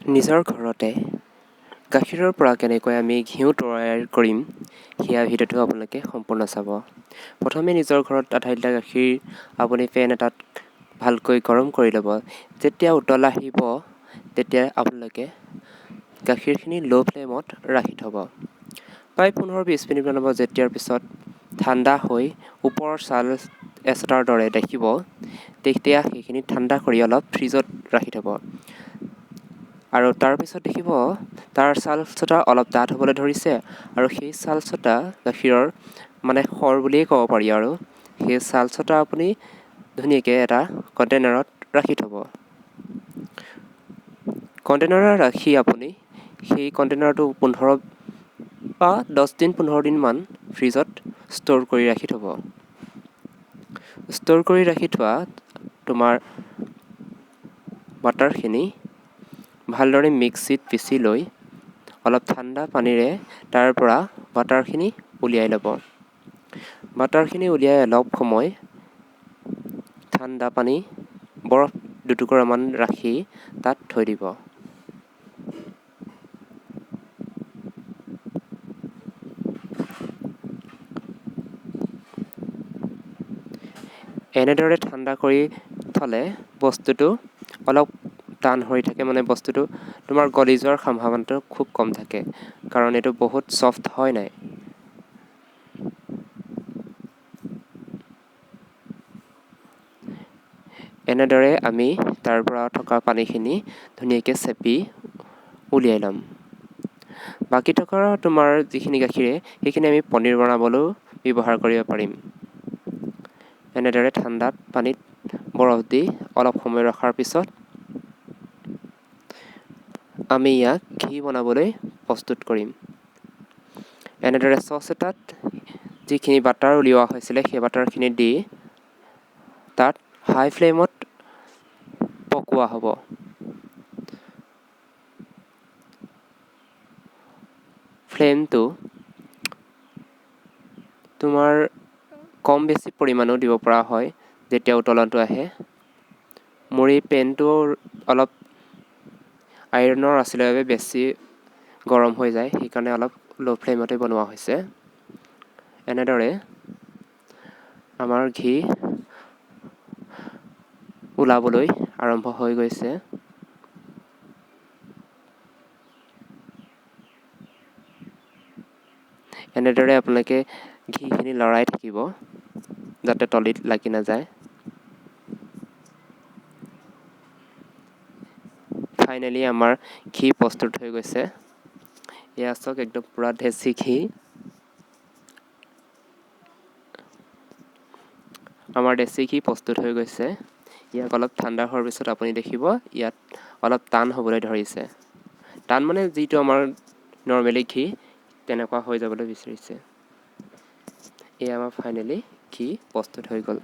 নিজৰ ঘৰতে গাখীৰৰ পৰা কেনেকৈ আমি ঘিউ তৈয়াৰ কৰিম সেয়া ভিডিঅ'টো আপোনালোকে সম্পূৰ্ণ চাব। প্ৰথমে নিজৰ ঘৰত আধা লিটাৰ গাখীৰ আপুনি পেন এটাত ভালকৈ গৰম কৰি ল'ব। যেতিয়া উতল আহিব তেতিয়া আপোনালোকে গাখীৰখিনি ল' ফ্লেমত ৰাখি থ'ব। প্ৰায় 15-20 মিনিটমান হ'ব। যেতিয়াৰ পিছত ঠাণ্ডা হৈ ওপৰৰ ছাল এচটাৰ দৰে দেখিব, তেতিয়া সেইখিনি ঠাণ্ডা কৰি অলপ ফ্ৰিজত ৰাখি থ'ব। আৰু তাৰপিছত দেখিব তাৰ ছালচটা অলপ ডাঠ হ'বলৈ ধৰিছে আৰু সেই ছালচটা গাখীৰৰ সৰ বুলিয়েই ক'ব পাৰি আৰু সেই ছালচটা আপুনি ধুনীয়াকৈ এটা কণ্টেইনাৰত ৰাখি থ'ব। কণ্টেইনাৰত ৰাখি আপুনি সেই কণ্টেইনাৰটো 10 দিনমান ফ্ৰিজত ষ্ট'ৰ কৰি ৰাখি থ'ব। ষ্ট'ৰ কৰি ৰাখি থোৱা তোমাৰ বাটাৰখিনি ভালদৰে মিক্সিত পিচি লৈ অলপ ঠাণ্ডা পানীৰে তাৰ পৰা বাটাৰখিনি উলিয়াই ল'ব। বাটাৰখিনি উলিয়াই অলপ সময় ঠাণ্ডা পানী বৰফ দুটুকুৰামান ৰাখি তাত থৈ দিব। এনেদৰে ঠাণ্ডা কৰি থ'লে বস্তুটো অলপ টান হৈ থাকে, বস্তুটো তোমাৰ গলি যোৱাৰ সম্ভাৱনাটো খুব কম থাকে, কাৰণ এইটো বহুত ছফ্ট হয় নাই। এনেদৰে আমি তাৰ পৰা থকা পানীখিনি ধুনীয়াকৈ চেপি উলিয়াই ল'ম। বাকী থকা তোমাৰ যিখিনি গাখীৰে সেইখিনি আমি পনীৰ বনাবলৈও ব্যৱহাৰ কৰিব পাৰিম। এনেদৰে ঠাণ্ডা পানীত বৰফ দি অলপ সময় ৰখাৰ পিছত আমি ইয়াক ঘি বনাবলৈ প্ৰস্তুত কৰিম। এনেদৰে চচ এটাত যিখিনি বাটাৰ উলিওৱা হৈছিলে সেই বাটাৰখিনি দি তাত হাই ফ্লেমত পকোৱা হ'ব। ফ্লেমটো তোমাৰ কম বেছি পৰিমাণেও দিব পৰা হয় যেতিয়া উতলনটো আহে। মোৰ এই পেনটো অলপ আইৰণৰ আছিলে বাবে বেছি গৰম হৈ যায়, সেইকাৰণে অলপ ল' ফ্লেমতে বনোৱা হৈছে। এনেদৰে আমাৰ ঘি ওলাবলৈ আৰম্ভ হৈ গৈছে। এনেদৰে আপোনালোকে ঘিখিনি লৰাই থাকিব যাতে তলিত লাগি নাযায়। ফাইনেলি আমাৰ ঘি প্ৰস্তুত হৈ গৈছে। এয়া চাওক, একদম পুৰা দেশী ঘি। আমাৰ দেশী ঘি প্ৰস্তুত হৈ গৈছে। ইয়াক অলপ ঠাণ্ডা হোৱাৰ পিছত আপুনি দেখিব ইয়াত অলপ টান হ'বলৈ ধৰিছে। টান যিটো আমাৰ নৰ্মেলি ঘি তেনেকুৱা হৈ যাবলৈ বিচাৰিছে। এয়া আমাৰ ফাইনেলি ঘি প্ৰস্তুত হৈ গ'ল।